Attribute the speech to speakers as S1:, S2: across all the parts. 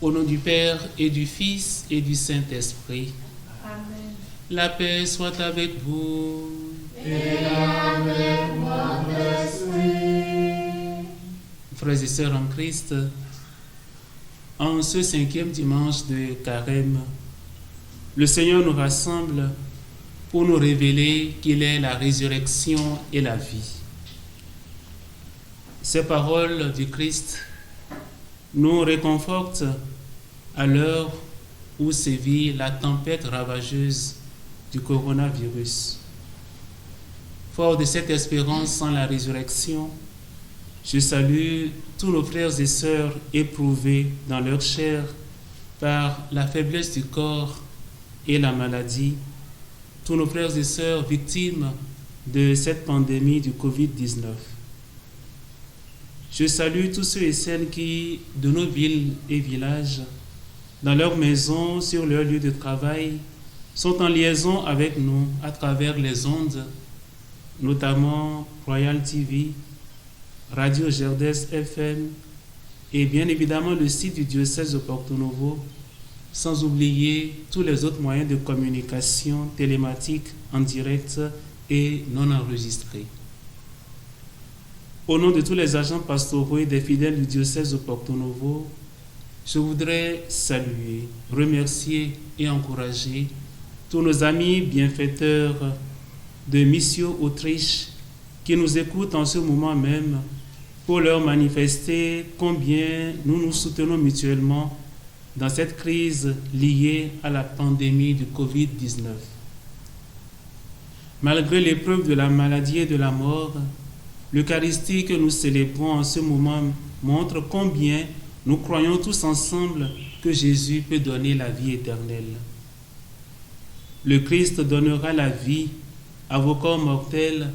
S1: Au nom du Père et du Fils et du Saint-Esprit.
S2: Amen.
S1: La paix soit avec vous.
S2: Et avec votre esprit.
S1: Frères et sœurs en Christ, en ce 5e dimanche de Carême, le Seigneur nous rassemble pour nous révéler qu'il est la résurrection et la vie. Ces paroles du Christ nous réconfortent à l'heure où sévit la tempête ravageuse du coronavirus. Fort de cette espérance sans la résurrection, je salue tous nos frères et sœurs éprouvés dans leur chair par la faiblesse du corps et la maladie, tous nos frères et sœurs victimes de cette pandémie du Covid-19. Je salue tous ceux et celles qui, de nos villes et villages, dans leurs maisons, sur leur lieu de travail, sont en liaison avec nous à travers les ondes, notamment Royal TV, Radio Gerdes FM et bien évidemment le site du diocèse de Porto Novo, sans oublier tous les autres moyens de communication télématique en direct et non enregistrés. Au nom de tous les agents pastoraux et des fidèles du diocèse de Porto Novo, je voudrais saluer, remercier et encourager tous nos amis bienfaiteurs de Missio Autriche qui nous écoutent en ce moment même pour leur manifester combien nous nous soutenons mutuellement dans cette crise liée à la pandémie du Covid-19. Malgré l'épreuve de la maladie et de la mort, l'Eucharistie que nous célébrons en ce moment montre combien nous croyons tous ensemble que Jésus peut donner la vie éternelle. Le Christ donnera la vie à vos corps mortels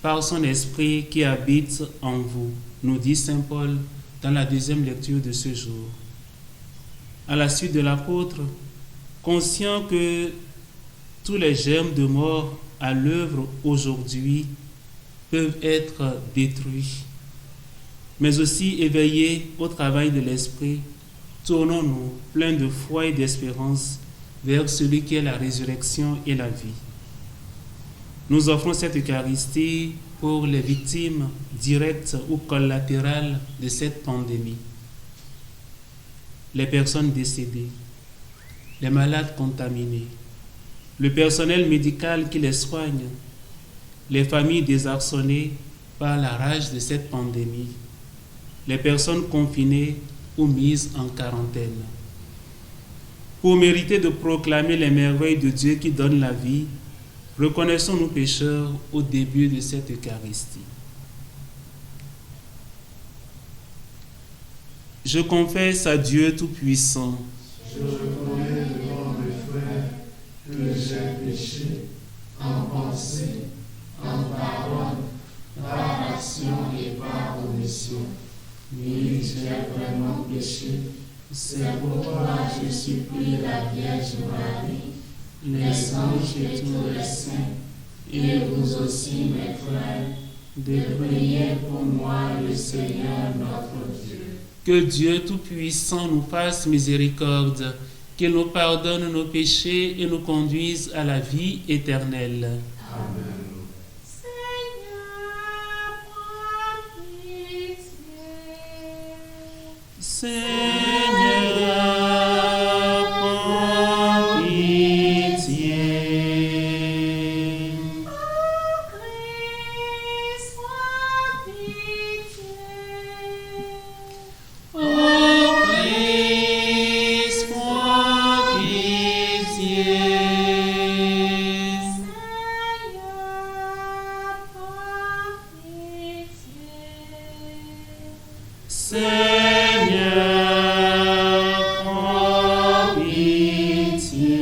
S1: par son Esprit qui habite en vous, nous dit Saint Paul dans la deuxième lecture de ce jour. À la suite de l'apôtre, conscient que tous les germes de mort à l'œuvre aujourd'hui peuvent être détruits, mais aussi éveillés au travail de l'Esprit, tournons-nous pleins de foi et d'espérance vers celui qui est la résurrection et la vie. Nous offrons cette Eucharistie pour les victimes directes ou collatérales de cette pandémie, les personnes décédées, les malades contaminés, le personnel médical qui les soigne, les familles désarçonnées par la rage de cette pandémie, les personnes confinées ou mises en quarantaine. Pour mériter de proclamer les merveilles de Dieu qui donne la vie, reconnaissons nos pécheurs au début de cette Eucharistie. Je confesse à Dieu Tout-Puissant.
S2: Je reconnais devant mes frères que j'ai péché en pensée, en parole, par action et par omission. Oui, j'ai vraiment péché. C'est pourquoi je supplie la Vierge Marie, les anges et tous les saints, et vous aussi, mes frères, de prier pour moi, le Seigneur notre Dieu.
S1: Que Dieu Tout-Puissant nous fasse miséricorde, qu'il nous pardonne nos péchés et nous conduise à la vie éternelle.
S2: Amen.
S1: Seigneur, prends pitié. Ô Christ, prends pitié. Seigneur, prends pitié.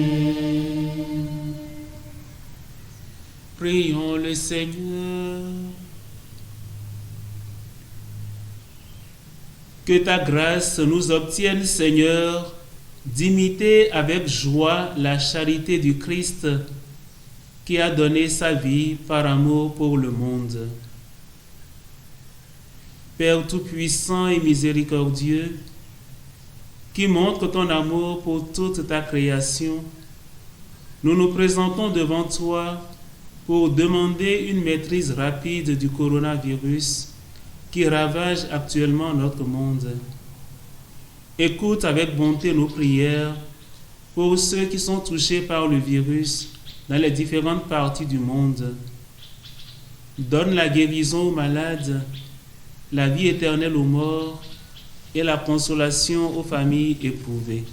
S1: Prions le Seigneur. Que ta grâce nous obtienne, Seigneur, d'imiter avec joie la charité du Christ qui a donné sa vie par amour pour le monde. Père Tout-Puissant et miséricordieux, qui montre ton amour pour toute ta création, nous nous présentons devant toi pour demander une maîtrise rapide du coronavirus qui ravage actuellement notre monde. Écoute avec bonté nos prières pour ceux qui sont touchés par le virus dans les différentes parties du monde. Donne la guérison aux malades, la vie éternelle aux morts et la consolation aux familles éprouvées.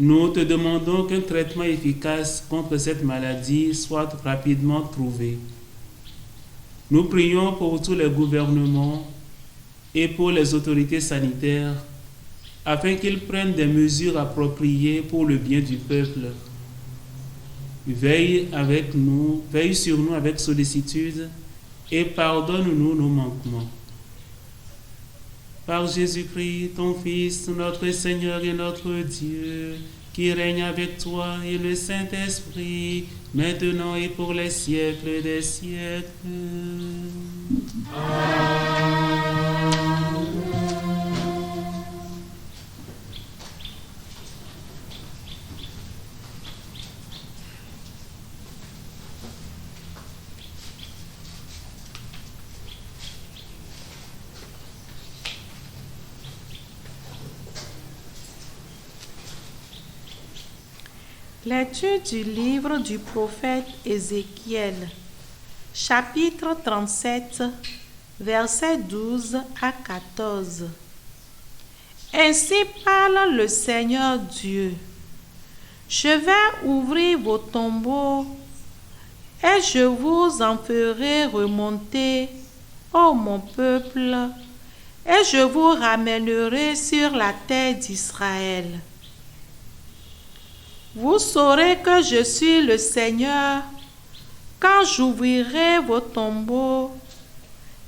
S1: Nous te demandons qu'un traitement efficace contre cette maladie soit rapidement trouvé. Nous prions pour tous les gouvernements et pour les autorités sanitaires afin qu'ils prennent des mesures appropriées pour le bien du peuple. Veille sur nous avec sollicitude et pardonne-nous nos manquements. Par Jésus-Christ, ton Fils, notre Seigneur et notre Dieu, qui règne avec toi et le Saint-Esprit, maintenant et pour les siècles des siècles.
S3: Lecture du livre du prophète Ézéchiel, chapitre 37, versets 12 à 14. Ainsi parle le Seigneur Dieu. Je vais ouvrir vos tombeaux et je vous en ferai remonter, ô mon peuple, et je vous ramènerai sur la terre d'Israël. Vous saurez que je suis le Seigneur quand j'ouvrirai vos tombeaux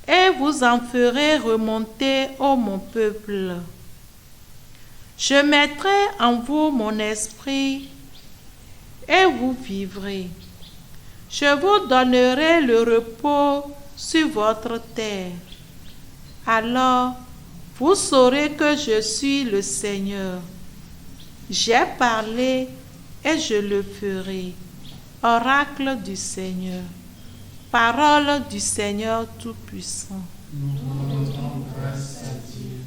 S3: et vous en ferai remonter, ô mon peuple. Je mettrai en vous mon esprit et vous vivrez. Je vous donnerai le repos sur votre terre. Alors, vous saurez que je suis le Seigneur. J'ai parlé et je le ferai. Oracle du Seigneur. Parole du Seigneur Tout-Puissant.
S2: Nous rendons grâce à Dieu.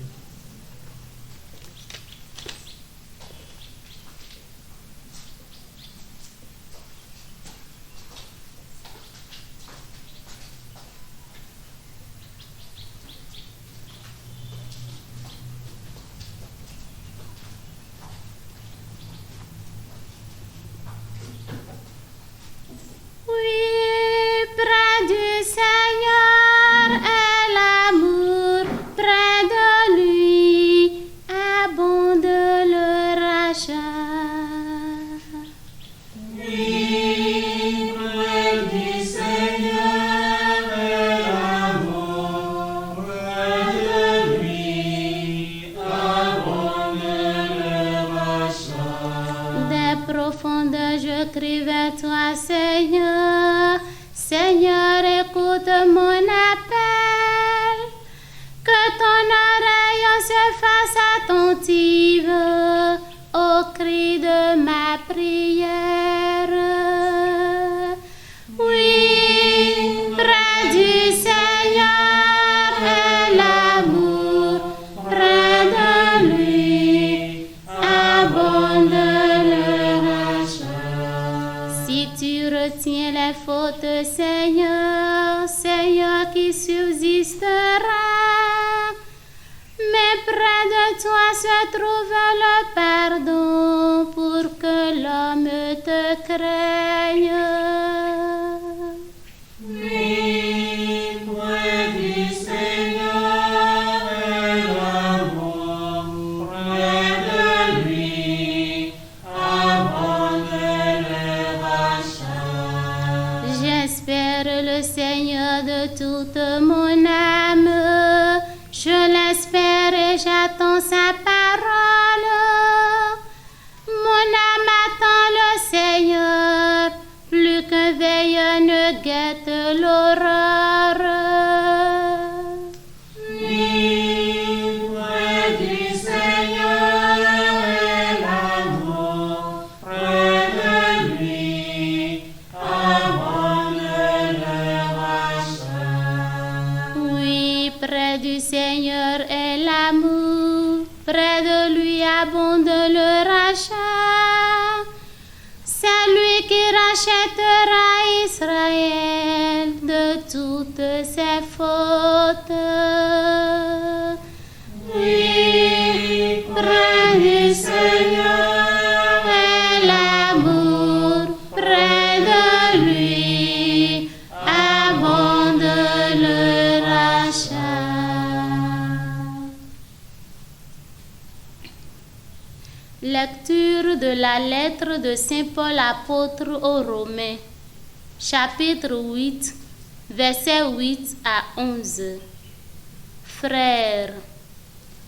S4: Oui, près du Seigneur est l'amour, près retiens les fautes, Seigneur, Seigneur qui subsistera. Mais près de toi se trouve le pardon pour que l'homme te craigne.
S2: Oui, près du Seigneur est l'amour, près de lui abonde le rachat.
S4: J'espère le Seigneur de toute mon âme. Je l'espère et j'attends sa parole. Mon âme attend le Seigneur, plus qu'un veilleur ne guette l'aurore.
S2: Oui, près du Seigneur est l'amour, près de lui abonde le rachat.
S4: Oui, près du Seigneur est l'amour, près de lui abonde le rachat. C'est lui qui rachètera Israël de toutes ses fautes.
S2: Oui, près du Seigneur
S4: est l'amour, près de lui abonde le rachat. Lecture de la lettre de Saint Paul apôtre aux Romains, chapitre 8, versets 8 à 11. Frères,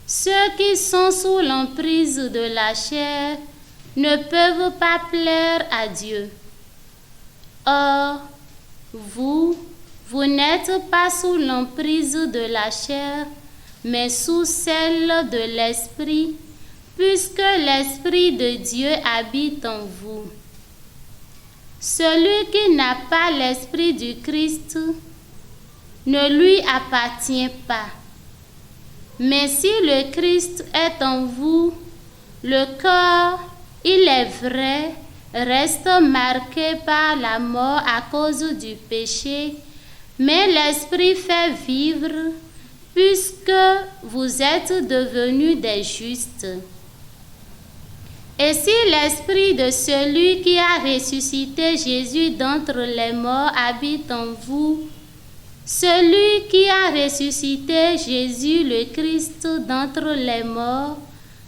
S4: ceux qui sont sous l'emprise de la chair ne peuvent pas plaire à Dieu. Or, vous n'êtes pas sous l'emprise de la chair, mais sous celle de l'Esprit, puisque l'Esprit de Dieu habite en vous. Celui qui n'a pas l'Esprit du Christ ne lui appartient pas. Mais si le Christ est en vous, le corps, il est vrai, reste marqué par la mort à cause du péché, mais l'Esprit fait vivre, puisque vous êtes devenus des justes. Et si l'Esprit de celui qui a ressuscité Jésus d'entre les morts habite en vous, celui qui a ressuscité Jésus le Christ d'entre les morts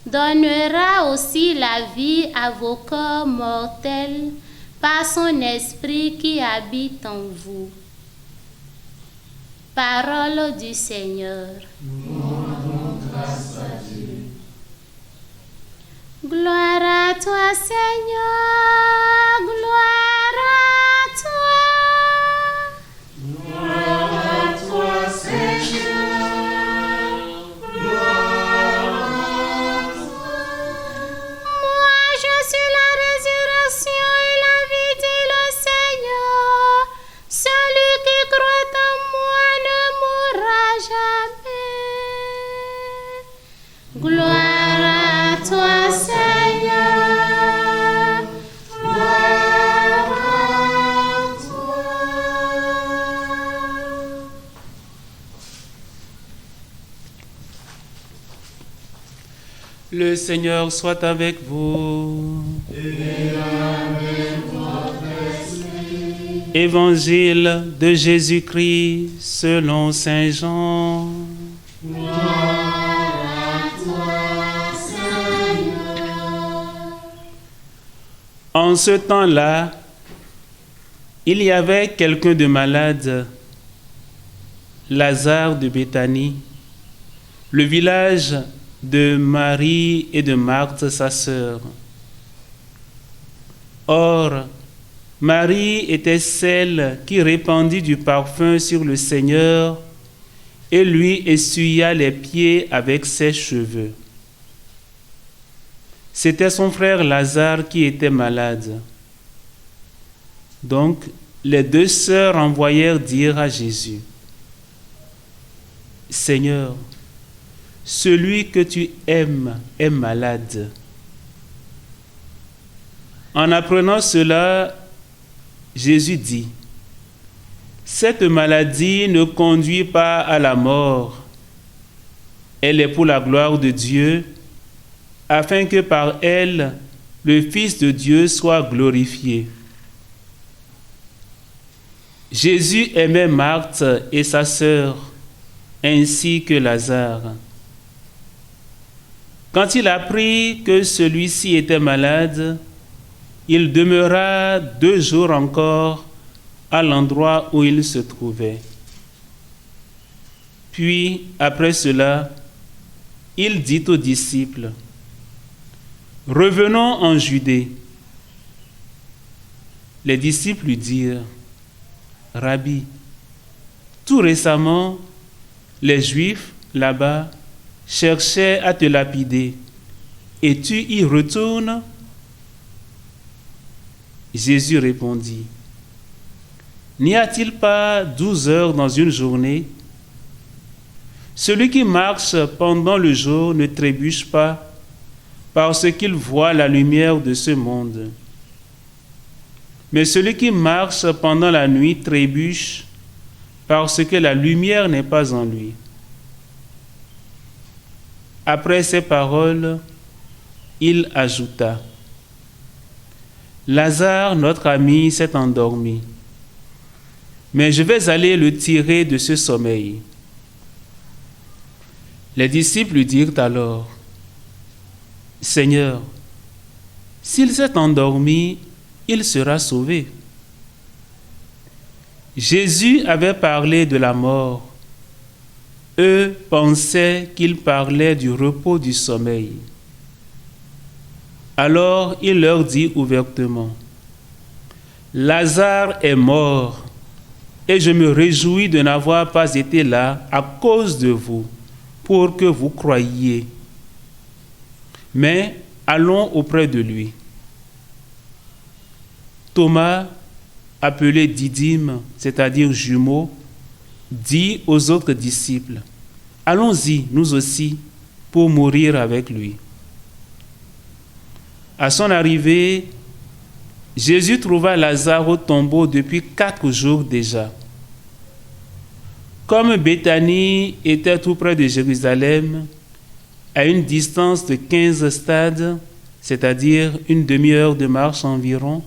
S4: donnera aussi la vie à vos corps mortels par son Esprit qui habite en vous. Parole du Seigneur.
S2: Nous rendons grâce à Dieu.
S4: Gloire à toi, Seigneur, gloire à toi.
S2: Gloire à toi, Seigneur, gloire à toi.
S4: Moi, je suis la résurrection et la vie, dit le Seigneur. Celui qui croit en moi ne mourra jamais. Gloire à toi, Seigneur.
S2: Gloire à toi.
S1: Le Seigneur soit avec vous.
S2: Et avec votre esprit.
S1: Évangile de Jésus-Christ selon Saint Jean.
S2: Gloire à toi, Seigneur.
S1: En ce temps-là, il y avait quelqu'un de malade, Lazare de Béthanie, le village de Marie et de Marthe, sa sœur. Or, Marie était celle qui répandit du parfum sur le Seigneur et lui essuya les pieds avec ses cheveux. C'était son frère Lazare qui était malade. Donc, les deux sœurs envoyèrent dire à Jésus: « Seigneur, celui que tu aimes est malade. » En apprenant cela, Jésus dit, « Cette maladie ne conduit pas à la mort. Elle est pour la gloire de Dieu, afin que par elle, le Fils de Dieu soit glorifié. » Jésus aimait Marthe et sa sœur, ainsi que Lazare. Quand il apprit que celui-ci était malade, il demeura 2 jours encore à l'endroit où il se trouvait. Puis, après cela, il dit aux disciples, « Revenons en Judée. » Les disciples lui dirent, « Rabbi, tout récemment, les Juifs, là-bas, cherchaient à te lapider, et tu y retournes ?» Jésus répondit, « N'y a-t-il pas 12 heures dans une journée? Celui qui marche pendant le jour ne trébuche pas, parce qu'il voit la lumière de ce monde. Mais celui qui marche pendant la nuit trébuche, parce que la lumière n'est pas en lui. » Après ces paroles, il ajouta, « Lazare, notre ami, s'est endormi, mais je vais aller le tirer de ce sommeil. » Les disciples lui dirent alors, « Seigneur, s'il s'est endormi, il sera sauvé. » Jésus avait parlé de la mort. Eux pensaient qu'il parlait du repos du sommeil. Alors il leur dit ouvertement, « Lazare est mort, et je me réjouis de n'avoir pas été là à cause de vous, pour que vous croyiez. Mais allons auprès de lui. » Thomas, appelé Didyme, c'est-à-dire jumeau, dit aux autres disciples, « Allons-y, nous aussi, pour mourir avec lui. » À son arrivée, Jésus trouva Lazare au tombeau depuis 4 jours déjà. Comme Béthanie était tout près de Jérusalem, à une distance de 15 stades, c'est-à-dire une demi-heure de marche environ,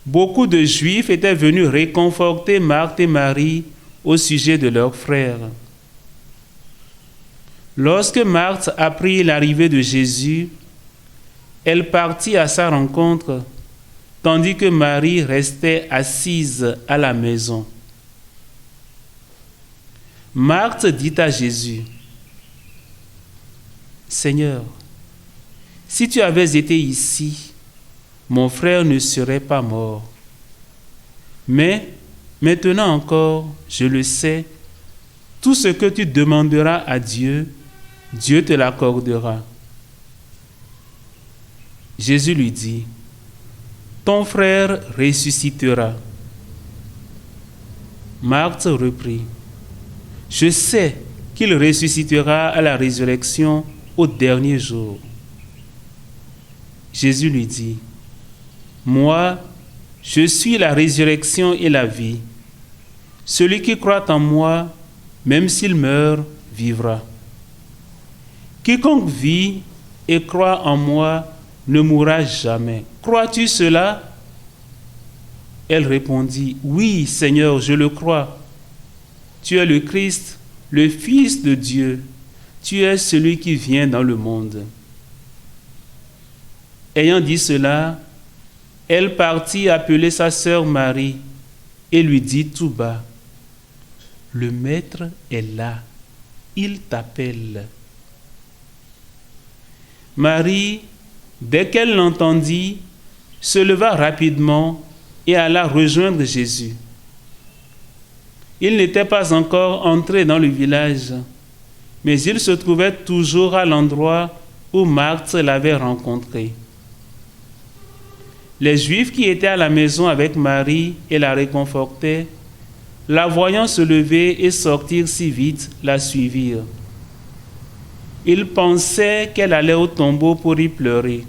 S1: beaucoup de Juifs étaient venus réconforter Marthe et Marie au sujet de leur frère. Lorsque Marthe apprit l'arrivée de Jésus, elle partit à sa rencontre, tandis que Marie restait assise à la maison. Marthe dit à Jésus, « Seigneur, si tu avais été ici, mon frère ne serait pas mort. Mais maintenant encore, je le sais, tout ce que tu demanderas à Dieu, Dieu te l'accordera. » Jésus lui dit, « Ton frère ressuscitera. » Marthe reprit, « Je sais qu'il ressuscitera à la résurrection au dernier jour. » Jésus lui dit, « Moi, je suis la résurrection et la vie. Celui qui croit en moi, même s'il meurt, vivra. Quiconque vit et croit en moi ne mourra jamais. Crois-tu cela? » Elle répondit, « Oui, Seigneur, je le crois. Tu es le Christ, le Fils de Dieu. Tu es celui qui vient dans le monde. » Ayant dit cela, elle partit appeler sa sœur Marie et lui dit tout bas, « Le Maître est là, il t'appelle. » Marie, dès qu'elle l'entendit, se leva rapidement et alla rejoindre Jésus. Il n'était pas encore entré dans le village, mais il se trouvait toujours à l'endroit où Marthe l'avait rencontré. Les Juifs qui étaient à la maison avec Marie et la réconfortaient, la voyant se lever et sortir si vite, la suivirent. Ils pensaient qu'elle allait au tombeau pour y pleurer.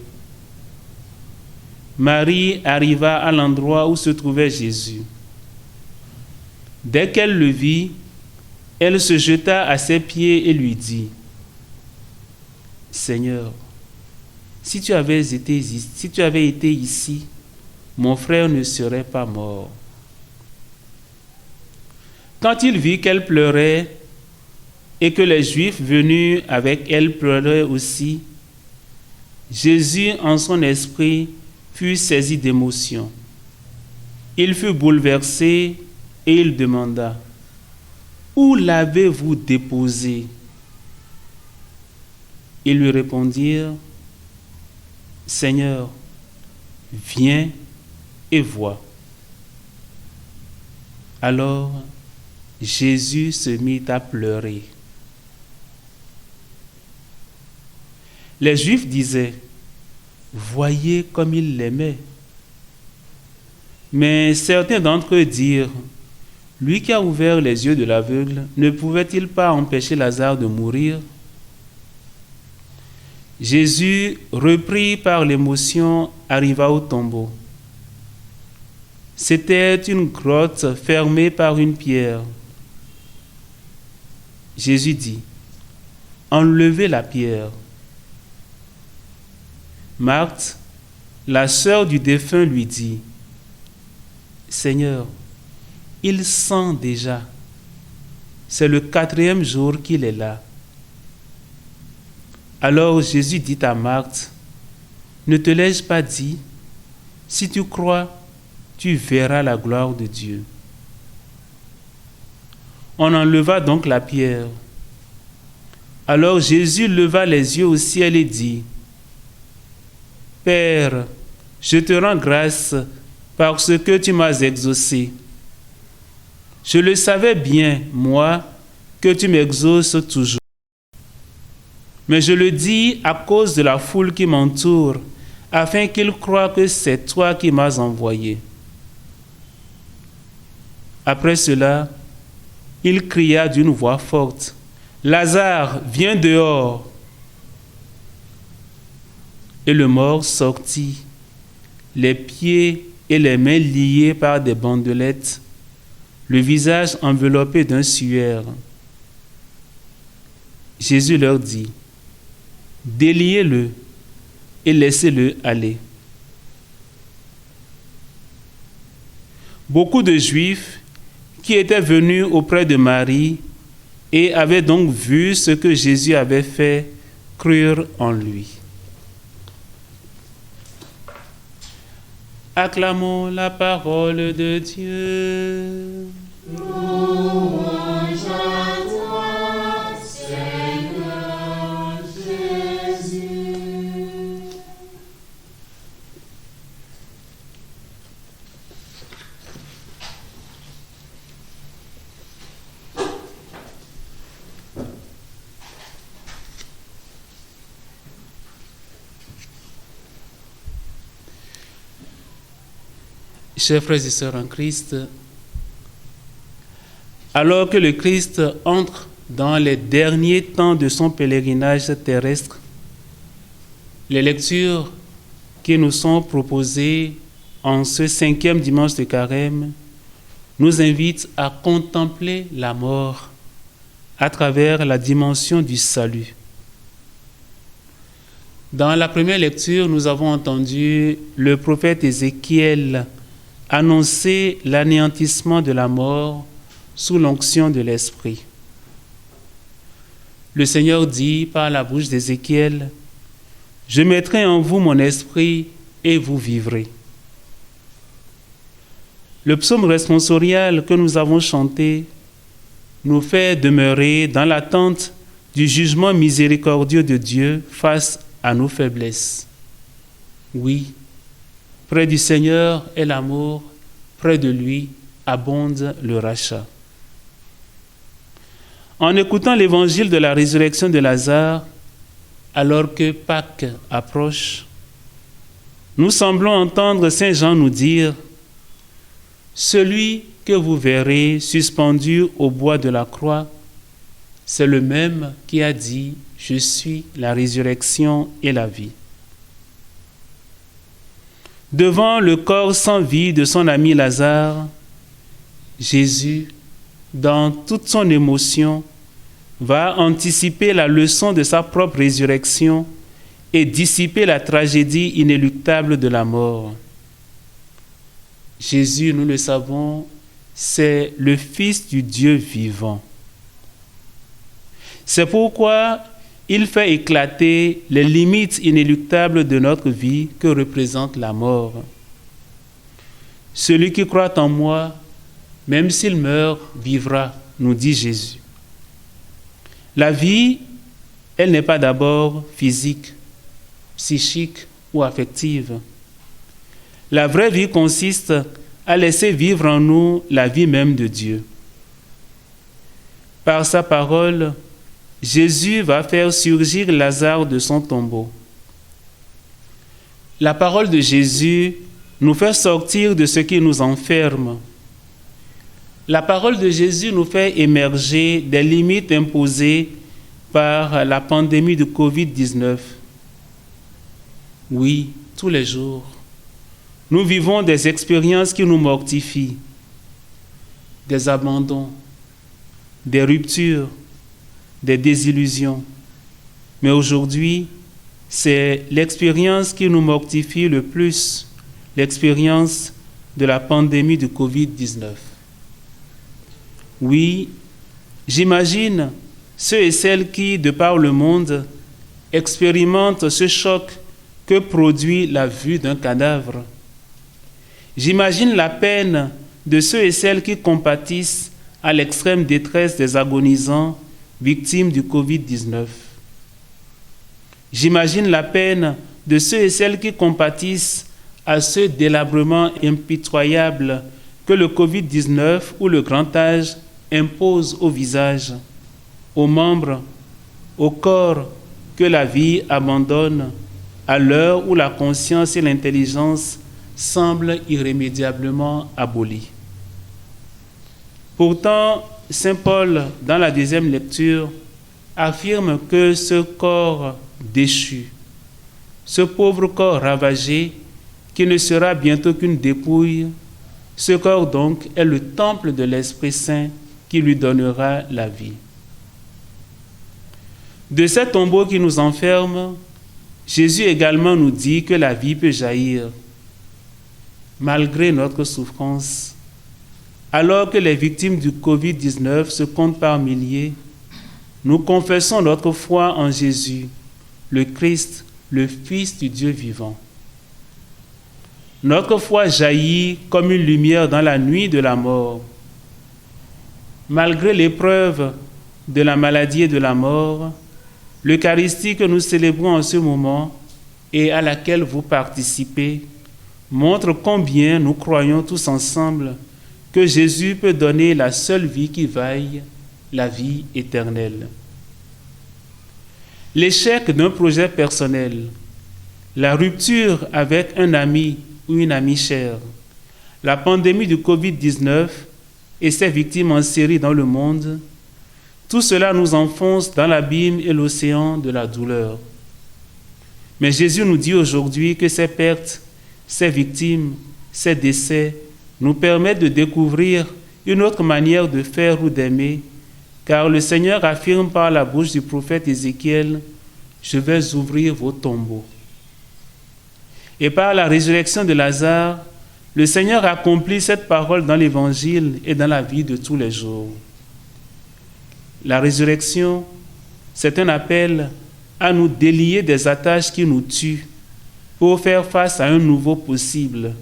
S1: Marie arriva à l'endroit où se trouvait Jésus. Dès qu'elle le vit, elle se jeta à ses pieds et lui dit, « Seigneur, si tu avais été ici, mon frère ne serait pas mort. » Quand il vit qu'elle pleurait et que les Juifs venus avec elle pleuraient aussi, Jésus, en son esprit, fut saisi d'émotion. Il fut bouleversé et il demanda, « Où l'avez-vous déposé ?» Ils lui répondirent, « Seigneur, viens et vois. » Alors Jésus se mit à pleurer. Les Juifs disaient, « Voyez comme il l'aimait. » Mais certains d'entre eux dirent, « Lui qui a ouvert les yeux de l'aveugle, ne pouvait-il pas empêcher Lazare de mourir ?» Jésus, repris par l'émotion, arriva au tombeau. C'était une grotte fermée par une pierre. Jésus dit, « Enlevez la pierre. » Marthe, la sœur du défunt, lui dit, « Seigneur, il sent déjà. C'est le 4e jour qu'il est là. » Alors Jésus dit à Marthe, « Ne te l'ai-je pas dit? Si tu crois, tu verras la gloire de Dieu. » On enleva donc la pierre. Alors Jésus leva les yeux au ciel et dit, « Père, je te rends grâce parce que tu m'as exaucé. Je le savais bien, moi, que tu m'exauces toujours. Mais je le dis à cause de la foule qui m'entoure, afin qu'ils croient que c'est toi qui m'as envoyé. » Après cela, il cria d'une voix forte, « Lazare, viens dehors !» Et le mort sortit, les pieds et les mains liés par des bandelettes, le visage enveloppé d'un suaire. Jésus leur dit, « Déliez-le et laissez-le aller. » Beaucoup de Juifs qui étaient venus auprès de Marie et avaient donc vu ce que Jésus avait fait, crurent en lui. Acclamons la parole de Dieu.
S2: Louange à toi, Seigneur Jésus.
S1: Chers frères et sœurs en Christ, alors que le Christ entre dans les derniers temps de son pèlerinage terrestre, les lectures qui nous sont proposées en ce 5e dimanche de Carême nous invitent à contempler la mort à travers la dimension du salut. Dans la première lecture, nous avons entendu le prophète Ézéchiel annoncer l'anéantissement de la mort sous l'onction de l'Esprit. Le Seigneur dit par la bouche d'Ézéchiel, « Je mettrai en vous mon esprit et vous vivrez. » Le psaume responsorial que nous avons chanté nous fait demeurer dans l'attente du jugement miséricordieux de Dieu face à nos faiblesses. Oui, près du Seigneur est l'amour, près de lui abonde le rachat. En écoutant l'évangile de la résurrection de Lazare, alors que Pâques approche, nous semblons entendre Saint Jean nous dire « Celui que vous verrez suspendu au bois de la croix, c'est le même qui a dit « Je suis la résurrection et la vie ». Devant le corps sans vie de son ami Lazare, Jésus, dans toute son émotion, va anticiper la leçon de sa propre résurrection et dissiper la tragédie inéluctable de la mort. Jésus, nous le savons, c'est le Fils du Dieu vivant. C'est pourquoi il fait éclater les limites inéluctables de notre vie que représente la mort. Celui qui croit en moi, même s'il meurt, vivra, nous dit Jésus. La vie, elle n'est pas d'abord physique, psychique ou affective. La vraie vie consiste à laisser vivre en nous la vie même de Dieu. Par sa parole, Jésus va faire surgir Lazare de son tombeau. La parole de Jésus nous fait sortir de ce qui nous enferme. La parole de Jésus nous fait émerger des limites imposées par la pandémie de Covid-19. Oui, tous les jours, nous vivons des expériences qui nous mortifient, des abandons, des ruptures, des désillusions. Mais aujourd'hui, c'est l'expérience qui nous mortifie le plus, l'expérience de la pandémie de Covid-19. Oui, j'imagine ceux et celles qui, de par le monde, expérimentent ce choc que produit la vue d'un cadavre. J'imagine la peine de ceux et celles qui compatissent à l'extrême détresse des agonisants victimes du Covid-19. J'imagine la peine de ceux et celles qui compatissent à ce délabrement impitoyable que le Covid-19 ou le grand âge impose au visage, aux membres, au corps que la vie abandonne à l'heure où la conscience et l'intelligence semblent irrémédiablement abolies. Pourtant, Saint Paul, dans la deuxième lecture, affirme que ce corps déchu, ce pauvre corps ravagé, qui ne sera bientôt qu'une dépouille, ce corps donc est le temple de l'Esprit Saint qui lui donnera la vie. De ce tombeau qui nous enferme, Jésus également nous dit que la vie peut jaillir, malgré notre souffrance. Alors que les victimes du Covid-19 se comptent par milliers, nous confessons notre foi en Jésus, le Christ, le Fils du Dieu vivant. Notre foi jaillit comme une lumière dans la nuit de la mort. Malgré l'épreuve de la maladie et de la mort, l'Eucharistie que nous célébrons en ce moment et à laquelle vous participez montre combien nous croyons tous ensemble que Jésus peut donner la seule vie qui vaille, la vie éternelle. L'échec d'un projet personnel, la rupture avec un ami ou une amie chère, la pandémie du Covid-19 et ses victimes en série dans le monde, tout cela nous enfonce dans l'abîme et l'océan de la douleur. Mais Jésus nous dit aujourd'hui que ces pertes, ces victimes, ces décès nous permettent de découvrir une autre manière de faire ou d'aimer, car le Seigneur affirme par la bouche du prophète Ézéchiel « Je vais ouvrir vos tombeaux ». Et par la résurrection de Lazare, le Seigneur accomplit cette parole dans l'Évangile et dans la vie de tous les jours. La résurrection, c'est un appel à nous délier des attaches qui nous tuent pour faire face à un nouveau possible.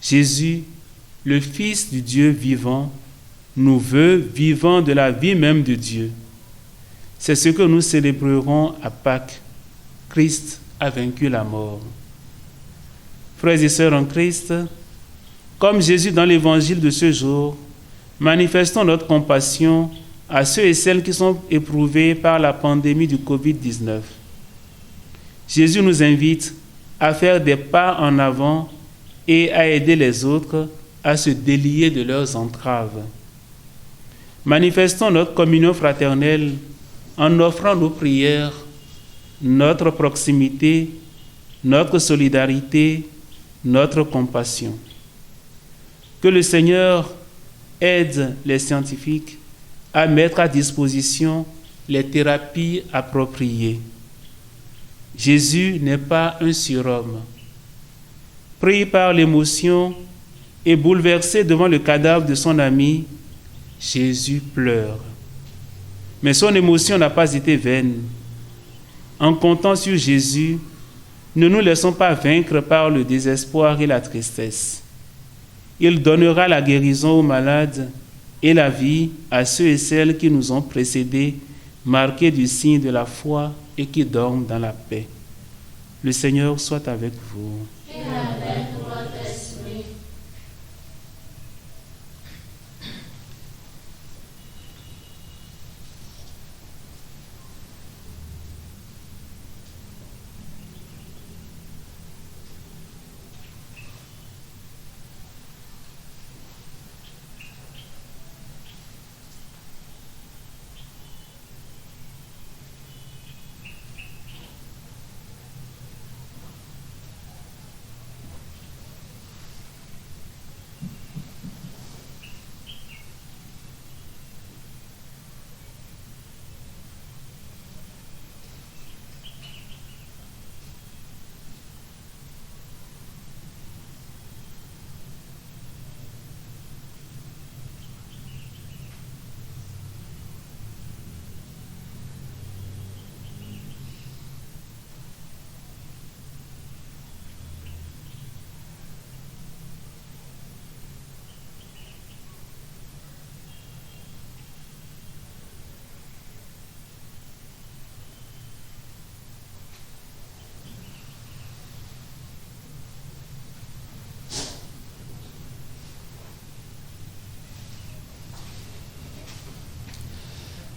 S1: Jésus, le Fils du Dieu vivant, nous veut vivants de la vie même de Dieu. C'est ce que nous célébrerons à Pâques. Christ a vaincu la mort. Frères et sœurs en Christ, comme Jésus dans l'évangile de ce jour, manifestons notre compassion à ceux et celles qui sont éprouvés par la pandémie du Covid-19. Jésus nous invite à faire des pas en avant et à aider les autres à se délier de leurs entraves. Manifestons notre communion fraternelle en offrant nos prières, notre proximité notre solidarité, notre compassion. Que le Seigneur aide les scientifiques à mettre à disposition les thérapies appropriées. Jésus n'est pas un surhomme. Pris par l'émotion et bouleversé devant le cadavre de son ami, Jésus pleure. Mais son émotion n'a pas été vaine. En comptant sur Jésus, ne nous laissons pas vaincre par le désespoir et la tristesse. Il donnera la guérison aux malades et la vie à ceux et celles qui nous ont précédés, marqués du signe de la foi et qui dorment dans la paix. Le Seigneur soit avec vous.
S2: Et avec votre esprit.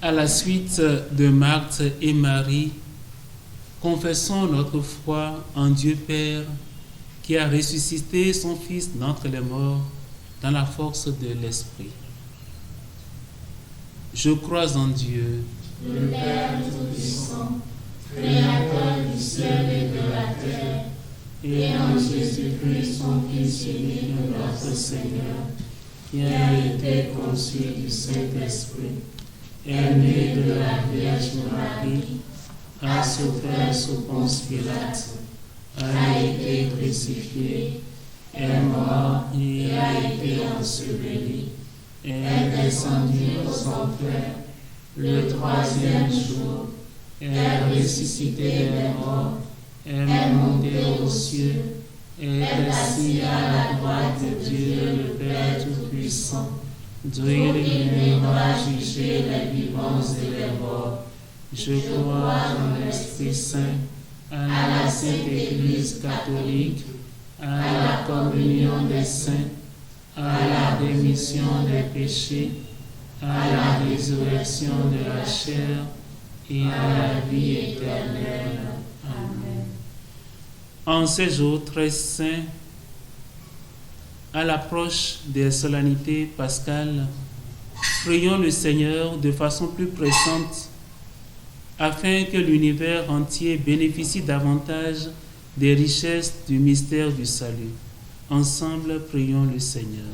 S1: À la suite de Marthe et Marie, confessons notre foi en Dieu Père qui a ressuscité son Fils d'entre les morts dans la force de l'Esprit. Je crois en Dieu,
S2: le Père Tout-Puissant, Créateur du ciel et de la terre, et en Jésus-Christ, son Fils unique, notre Seigneur, qui a été conçu du Saint-Esprit, est né de la Vierge Marie, a souffert sous Ponce Pilate, a été crucifié, est mort et a été enseveli, est descendu aux enfers, le troisième jour, est ressuscité des morts, est monté aux cieux, est assis à la droite de Dieu le Père Tout-Puissant, d'où il viendra juger les vivants et les morts. Je crois en l'Esprit Saint, à la Sainte Église catholique, à la communion des saints, à la rémission des péchés, à la résurrection de la chair et à la vie éternelle. Amen.
S1: En ces jours très saints, à l'approche des solennités pascales, prions le Seigneur de façon plus pressante afin que l'univers entier bénéficie davantage des richesses du mystère du salut. Ensemble, prions le Seigneur.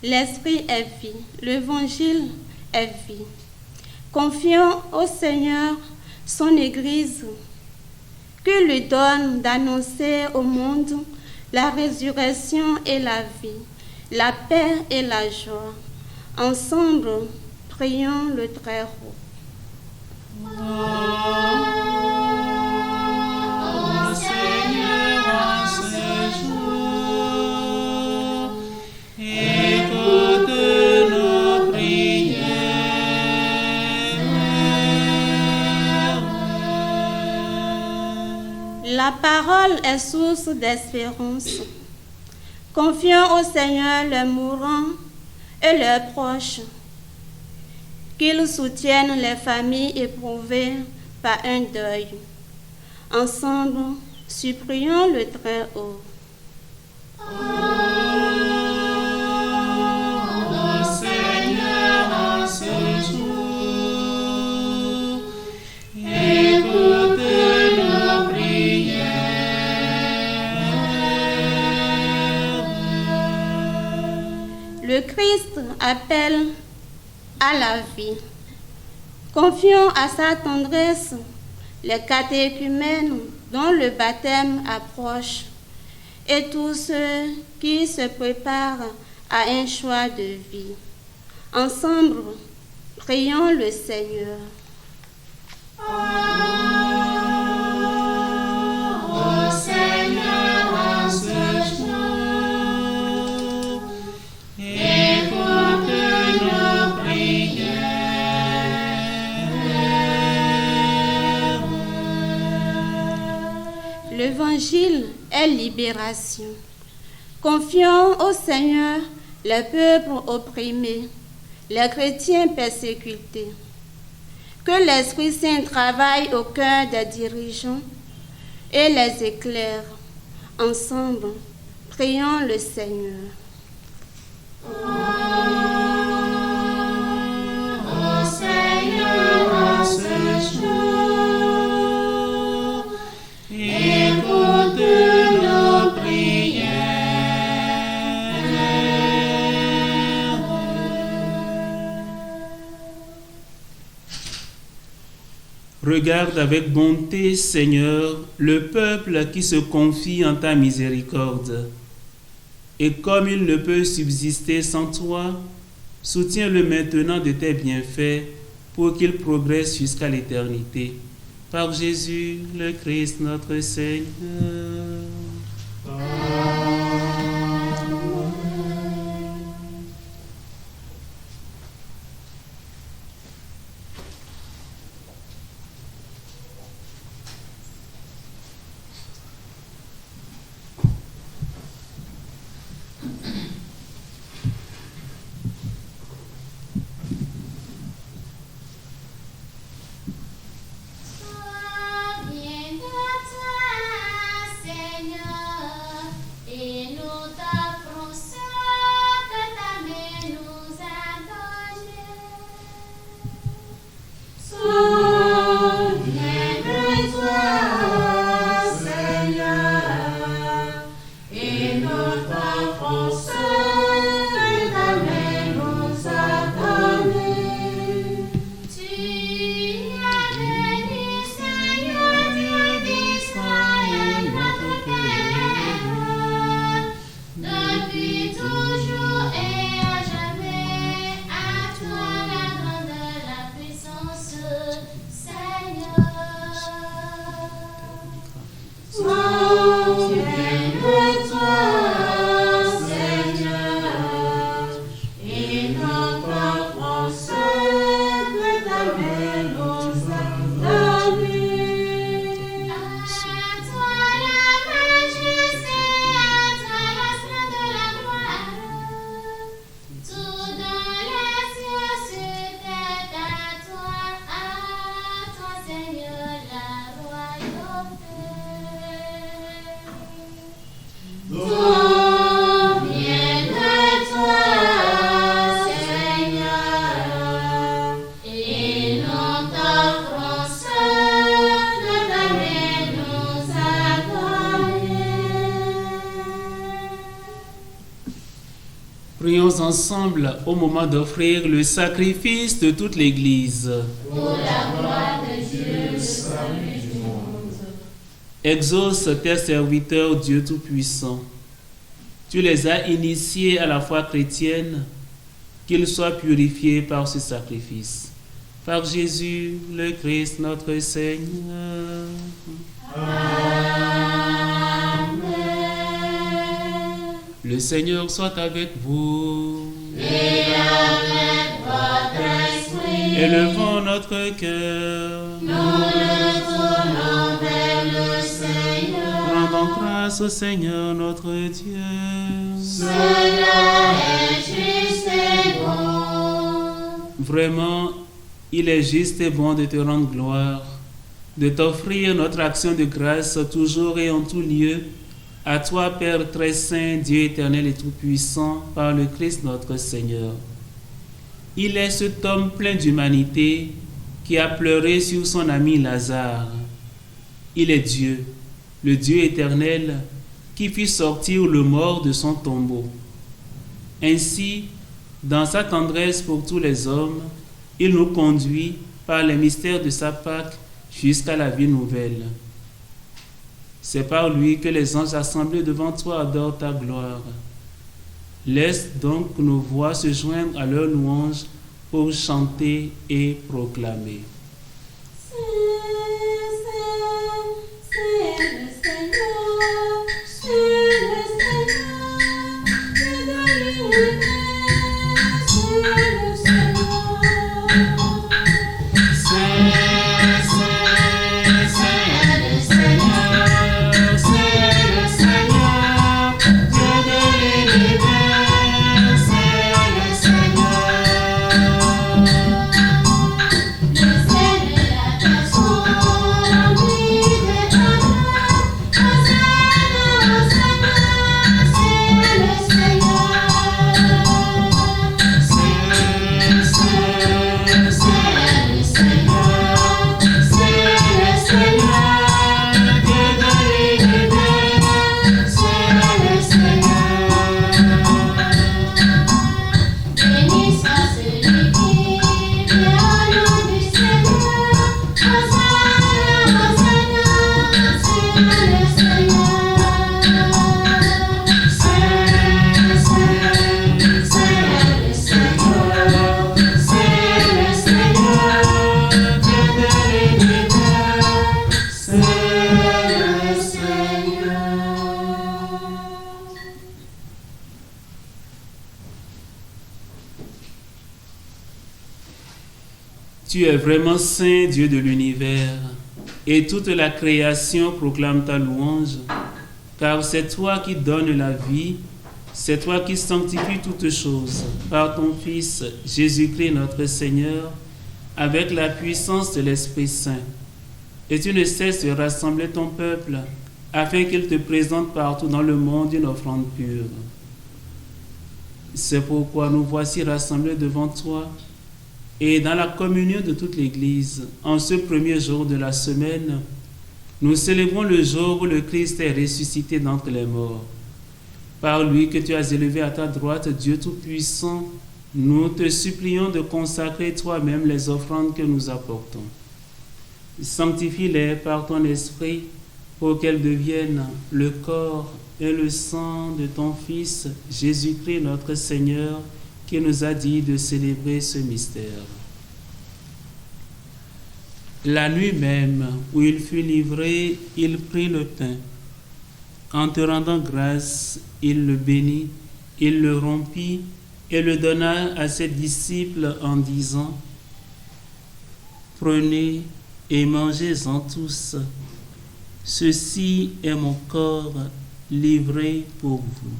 S4: L'Esprit est vie, l'Évangile est vie. Confions au Seigneur son Église, qui lui donne d'annoncer au monde la résurrection et la vie, la paix et la joie. Ensemble, prions le Très-Haut.
S1: Écoute nos prières.
S5: La parole est source d'espérance. Confions au Seigneur les mourants et leurs proches, qu'il soutienne les familles éprouvées par un deuil. Ensemble, supplions le Très-Haut.
S2: Seigneur, en ce jour, écoute nos prières.
S5: Le Christ appelle à la vie. Confions à sa tendresse les catéchumènes dont le baptême approche et tous ceux qui se préparent à un choix de vie. Ensemble, prions le Seigneur.
S2: Ô Seigneur, en ce jour, écoute nos prières.
S5: L'Évangile est libération. Confions au Seigneur les peuples opprimés, les chrétiens persécutés. Que l'Esprit Saint travaille au cœur des dirigeants et les éclaire. Ensemble, prions le Seigneur.
S2: Ô Seigneur, en ce jour, écoute nos prières.
S1: Regarde avec bonté, Seigneur, le peuple qui se confie en ta miséricorde. Et comme il ne peut subsister sans toi, soutiens-le maintenant de tes bienfaits pour qu'il progresse jusqu'à l'éternité. Par Jésus, le Christ, notre Seigneur. Prions ensemble au moment d'offrir le sacrifice de toute l'Église.
S2: Pour la gloire de Dieu, le salut du monde.
S1: Exauce tes serviteurs, Dieu Tout-Puissant. Tu les as initiés à la foi chrétienne, qu'ils soient purifiés par ce sacrifice. Par Jésus, le Christ, notre Seigneur.
S2: Amen.
S1: Le Seigneur soit avec vous.
S2: Et avec votre esprit.
S1: Élevons notre cœur.
S2: Nous le tournons vers le Seigneur.
S1: grâce au Seigneur notre Dieu.
S2: Seigneur est juste et bon.
S1: Vraiment, il est juste et bon de te rendre gloire, de t'offrir notre action de grâce toujours et en tout lieu, à toi, Père très saint, Dieu éternel et tout-puissant, par le Christ notre Seigneur. Il est cet homme plein d'humanité qui a pleuré sur son ami Lazare. Il est Dieu, le Dieu éternel, qui fit sortir le mort de son tombeau. Ainsi, dans sa tendresse pour tous les hommes, il nous conduit par les mystères de sa Pâque jusqu'à la vie nouvelle. C'est par lui que les anges assemblés devant toi adorent ta gloire. Laisse donc nos voix se joindre à leur louange pour chanter et proclamer. Tu es vraiment saint, Dieu de l'univers, et toute la création proclame ta louange, car c'est toi qui donnes la vie, c'est toi qui sanctifies toutes choses par ton Fils, Jésus-Christ notre Seigneur, avec la puissance de l'Esprit Saint. Et tu ne cesses de rassembler ton peuple, afin qu'il te présente partout dans le monde une offrande pure. C'est pourquoi nous voici rassemblés devant toi, et dans la communion de toute l'Église, en ce premier jour de la semaine, nous célébrons le jour où le Christ est ressuscité d'entre les morts. Par lui que tu as élevé à ta droite, Dieu Tout-Puissant, nous te supplions de consacrer toi-même les offrandes que nous apportons. Sanctifie-les par ton esprit pour qu'elles deviennent le corps et le sang de ton Fils, Jésus-Christ notre Seigneur, qui nous a dit de célébrer ce mystère. La nuit même où il fut livré, il prit le pain. En te rendant grâce, il le bénit, il le rompit et le donna à ses disciples en disant : « Prenez et mangez-en tous. Ceci est mon corps livré pour vous. »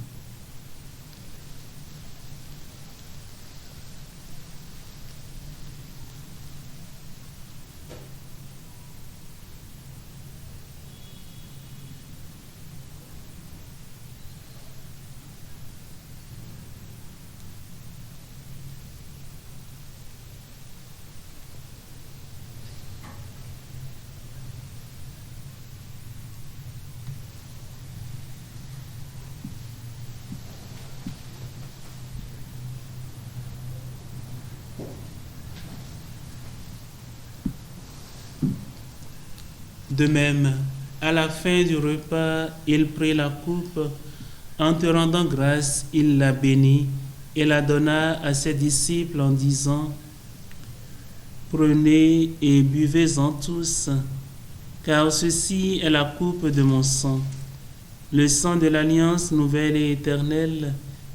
S1: De même, à la fin du repas, il prit la coupe. En te rendant grâce, il la bénit et la donna à ses disciples en disant : « Prenez et buvez-en tous, car ceci est la coupe de mon sang, le sang de l'alliance nouvelle et éternelle,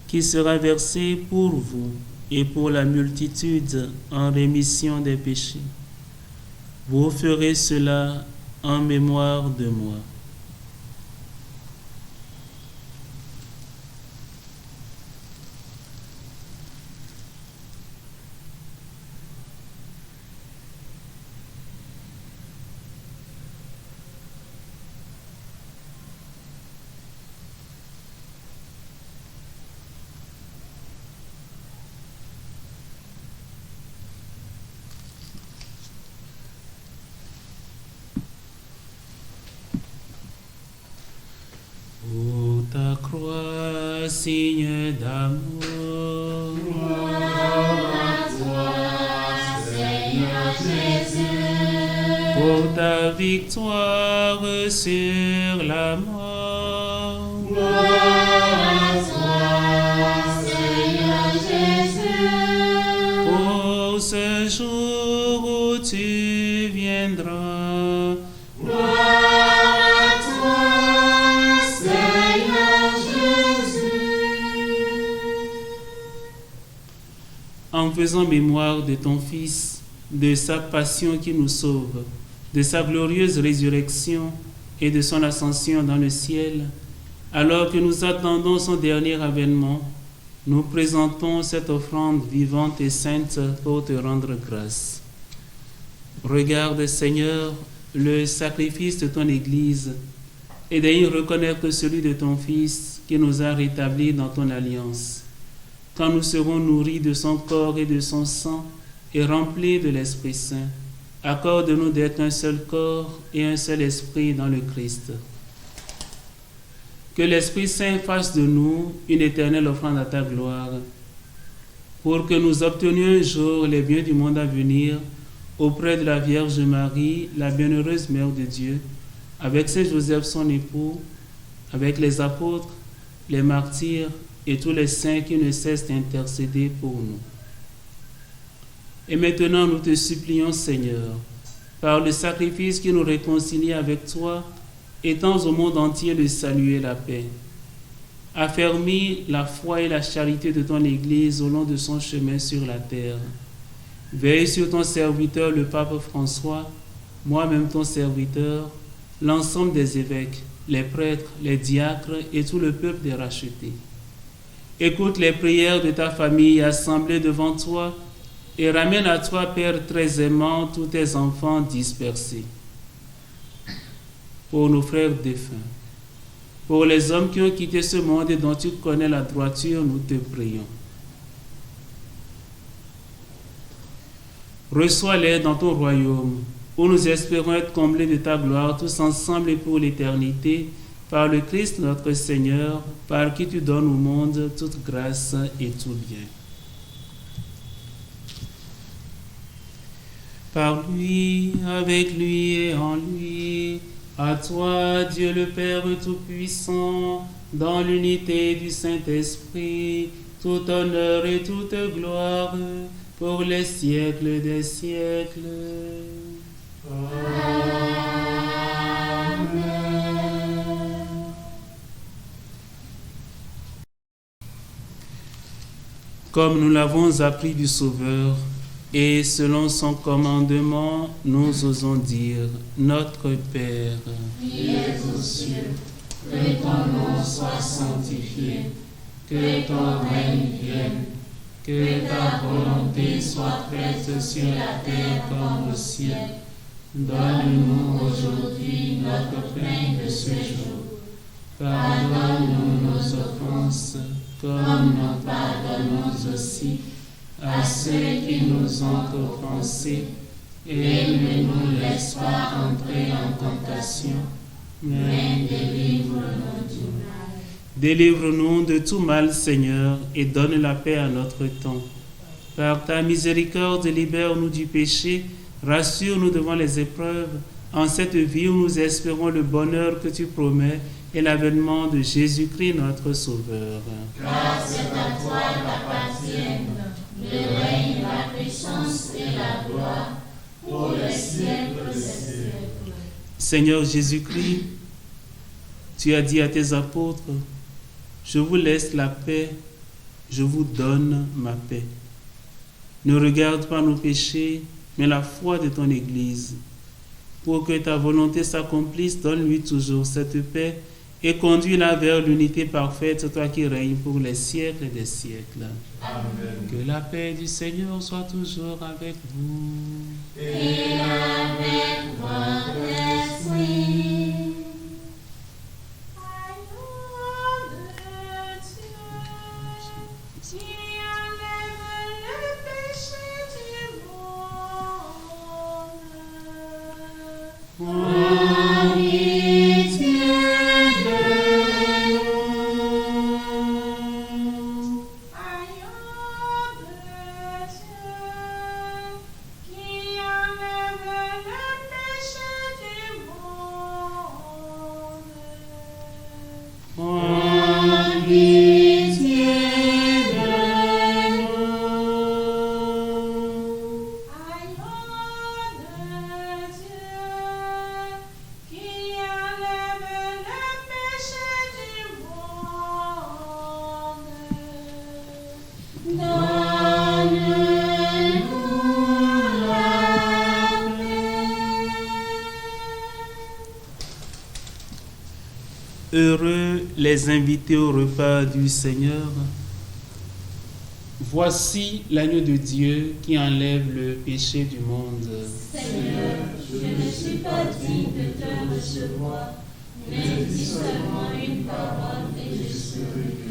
S1: qui sera versé pour vous et pour la multitude en rémission des péchés. Vous ferez cela en mémoire de moi. » signe d'amour.
S2: Gloire à toi, Seigneur Jésus.
S1: Pour ta victoire sur la mort.
S2: Gloire à toi, Seigneur Jésus.
S1: Pour ce jour où tu viendras.
S2: Gloire à toi, Seigneur Jésus.
S1: En faisant mémoire de ton Fils, de sa passion qui nous sauve, de sa glorieuse résurrection et de son ascension dans le ciel, alors que nous attendons son dernier avènement, nous présentons cette offrande vivante et sainte pour te rendre grâce. Regarde, Seigneur, le sacrifice de ton Église et daignes reconnaître celui de ton Fils qui nous a rétablis dans ton alliance. Quand nous serons nourris de son corps et de son sang et remplis de l'Esprit Saint, accorde-nous d'être un seul corps et un seul esprit dans le Christ. Que l'Esprit Saint fasse de nous une éternelle offrande à ta gloire, pour que nous obtenions un jour les biens du monde à venir auprès de la Vierge Marie, la bienheureuse Mère de Dieu, avec Saint Joseph son époux, avec les apôtres, les martyrs et tous les saints qui ne cessent d'intercéder pour nous. Et maintenant, nous te supplions, Seigneur, par le sacrifice qui nous réconcilie avec toi, étends au monde entier le salut et la paix. Affermis la foi et la charité de ton Église au long de son chemin sur la terre. Veille sur ton serviteur, le pape François, moi-même ton serviteur, l'ensemble des évêques, les prêtres, les diacres et tout le peuple des rachetés. Écoute les prières de ta famille assemblée devant toi et ramène à toi, Père très aimant, tous tes enfants dispersés. Pour nos frères défunts, pour les hommes qui ont quitté ce monde et dont tu connais la droiture, nous te prions. Reçois-les dans ton royaume, où nous espérons être comblés de ta gloire, tous ensemble et pour l'éternité, par le Christ notre Seigneur, par qui tu donnes au monde toute grâce et tout bien. Par lui, avec lui et en lui, à toi, Dieu le Père Tout-Puissant, dans l'unité du Saint-Esprit, tout honneur et toute gloire, pour les siècles des siècles.
S2: Amen.
S1: Comme nous l'avons appris du Sauveur, et selon son commandement, nous osons dire, Notre Père,
S2: Qui es aux cieux, que ton nom soit sanctifié, que ton règne vienne, que ta volonté soit faite sur la terre comme au ciel. Donne-nous aujourd'hui notre pain de ce jour. Pardonne-nous nos offenses, comme nous pardonnons aussi à ceux qui nous ont offensés, et ne nous laisse pas entrer en tentation, mais délivre-nous du mal.
S1: délivre-nous de tout mal, Seigneur, et donne la paix à notre temps. Par ta miséricorde, libère-nous du péché, rassure-nous devant les épreuves, en cette vie où nous espérons le bonheur que tu promets et l'avènement de Jésus-Christ, notre Sauveur.
S2: Car c'est à toi qu'appartiennent le règne, la puissance et la gloire pour les siècles des siècles.
S1: Seigneur Jésus-Christ, tu as dit à tes apôtres, je vous laisse la paix, je vous donne ma paix. Ne regarde pas nos péchés, mais la foi de ton Église. Pour que ta volonté s'accomplisse, donne-lui toujours cette paix et conduis-la vers l'unité parfaite, toi qui règnes pour les siècles des siècles.
S2: Amen.
S1: Que la paix du Seigneur soit toujours avec vous.
S2: Et avec votre esprit. Pitié de nous.
S1: pitié de nous.
S3: Agneau de Dieu, qui enlève le péché du monde,
S2: Donne-nous la paix.
S1: Heureux les invités au repas du Seigneur. Voici l'agneau de Dieu qui enlève le péché du monde.
S2: Seigneur, je ne suis pas digne de te recevoir, mais dis seulement une parole et je serai guéri.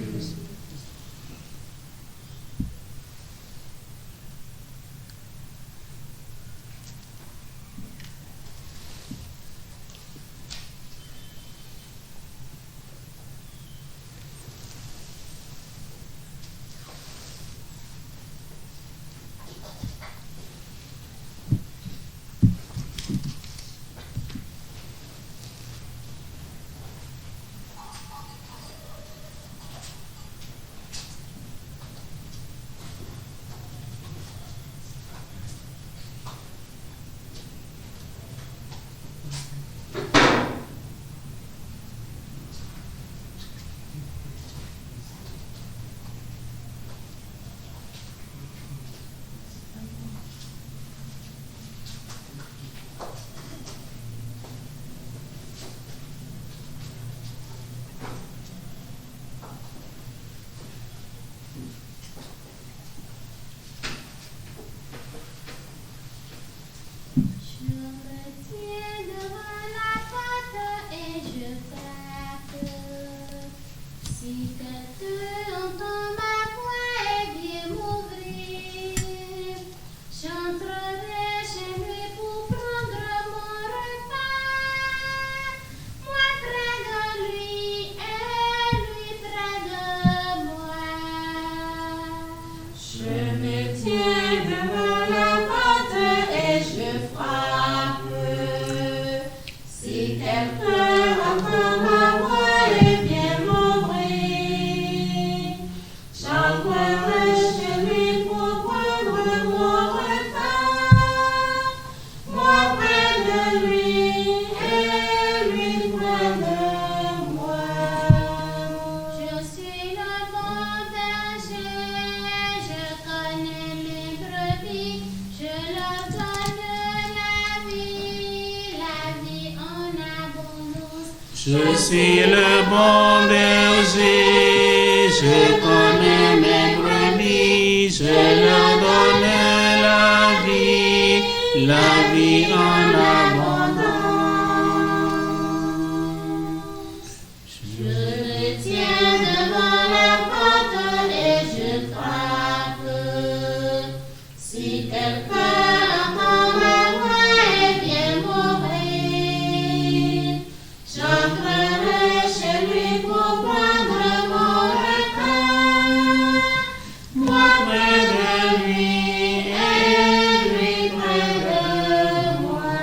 S4: Je me tiens devant la porte et je frappe. Si quelqu'un entend ma voix et vient m'ouvrir, j'entrerai chez lui pour prendre mon repas. Moi près de lui et lui près de moi.
S2: Je me tiens devant la porte et je frappe. Si quelqu'un entend ma voix et vient m'ouvrir, j'entrerai chez lui pour prendre mon repas. Moi près de lui et lui près de moi.
S4: Je suis le bon berger, je connais mes brebis, je leur donne la vie en abondance.
S1: Je suis le bon berger, je connais mes brebis, je leur donne la vie en abondance.
S2: Je me tiens devant la porte et je frappe. Si quelqu'un entend ma voix et vient m'ouvrir, j'entrerai chez lui pour prendre mon repas. Moi près de lui et lui près de moi.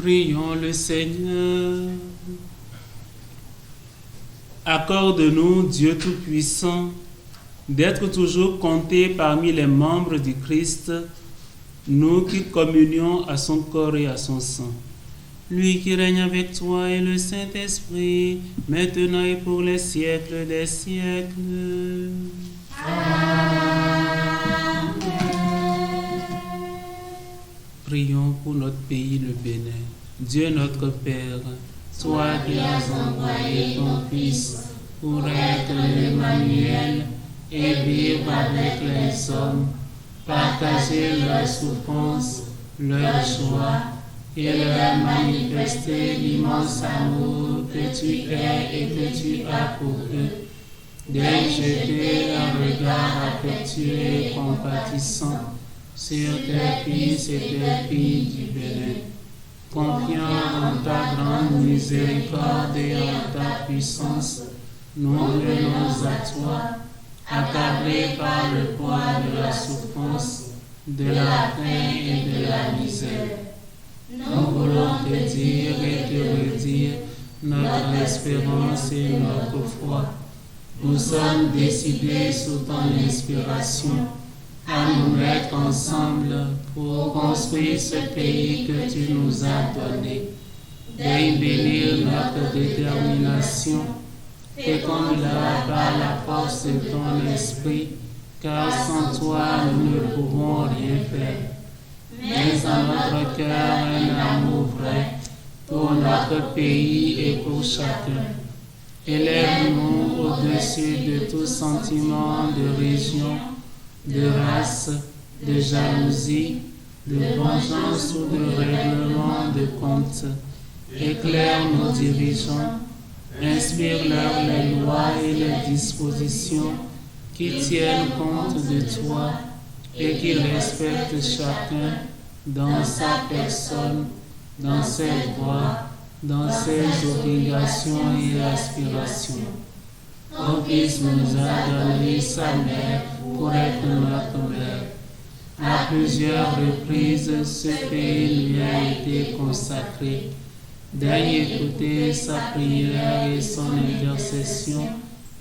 S1: Prions le Seigneur. Accorde-nous, Dieu Tout-Puissant, d'être toujours comptés parmi les membres du Christ, nous qui communions à son corps et à son sang. Lui qui règne avec toi et le Saint-Esprit, maintenant et pour les siècles des siècles.
S2: Amen.
S1: Prions pour notre pays, le Bénin. Dieu notre Père, toi qui as envoyé ton Fils pour être l'Emmanuel et vivre avec les hommes, partager leurs souffrances, leurs joies et leur manifester l'immense amour que tu es et que tu as pour eux. Jeter un regard affectueux et compatissant sur tes fils et tes filles du Bénin. Confiant en ta grande miséricorde et en ta puissance, nous venons à toi, accablés par le poids de la souffrance, de la faim et de la misère. Nous voulons te dire et te redire notre espérance et notre foi. Nous sommes décidés sous ton inspiration à nous mettre ensemble pour construire ce pays que tu nous as donné. Veuille bénir notre détermination, féconde-la par la force de ton esprit, car sans toi nous ne pouvons rien faire. Mets en notre cœur un amour vrai pour notre pays et pour chacun. Élève-nous au-dessus de tout sentiment de région, de race, de jalousie, de vengeance ou de règlement de compte. Éclaire nos dirigeants, inspire-leur les lois et les dispositions qui tiennent compte de toi et qui respectent chacun dans sa personne, dans ses droits, dans ses obligations et aspirations. Ton Fils nous a donné sa mère pour être notre mère. À plusieurs reprises, ce pays lui a été consacré. Daigne écouter sa prière et son intercession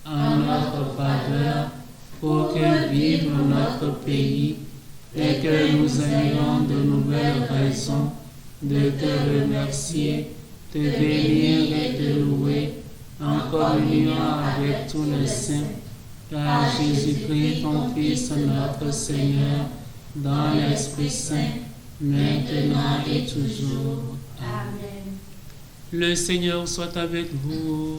S1: en notre faveur pour que vive notre pays et que nous ayons de nouvelles raisons de te remercier, te bénir et te louer en communion avec tous les saints, par Jésus-Christ, ton Fils, notre Seigneur, dans l'Esprit Saint, maintenant et toujours. Amen. Le Seigneur soit avec vous.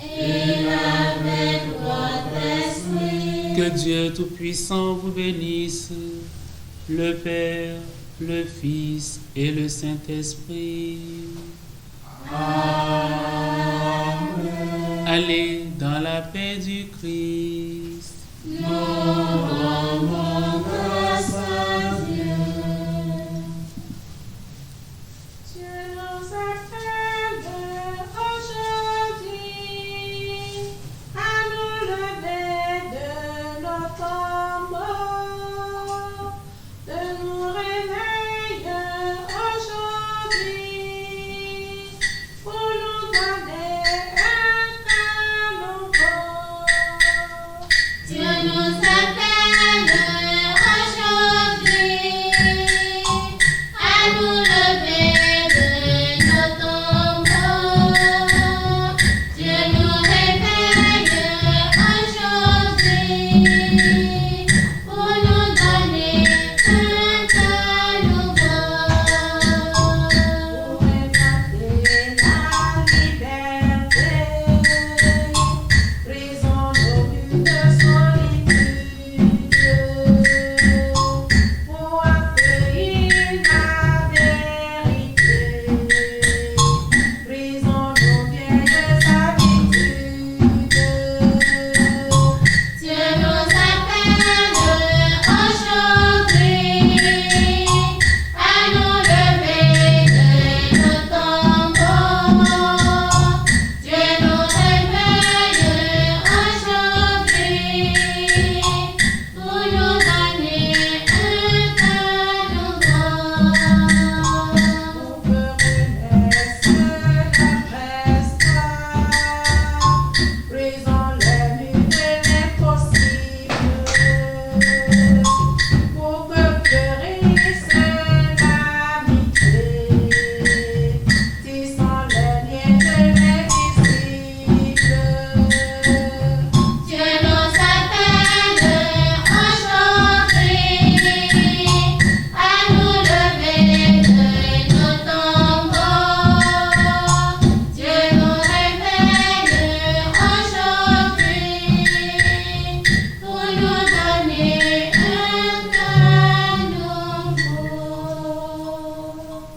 S2: Et avec votre esprit.
S1: Que Dieu Tout-Puissant vous bénisse, le Père, le Fils et le Saint-Esprit.
S2: Amen.
S1: Allez dans la paix du Christ.
S2: Nous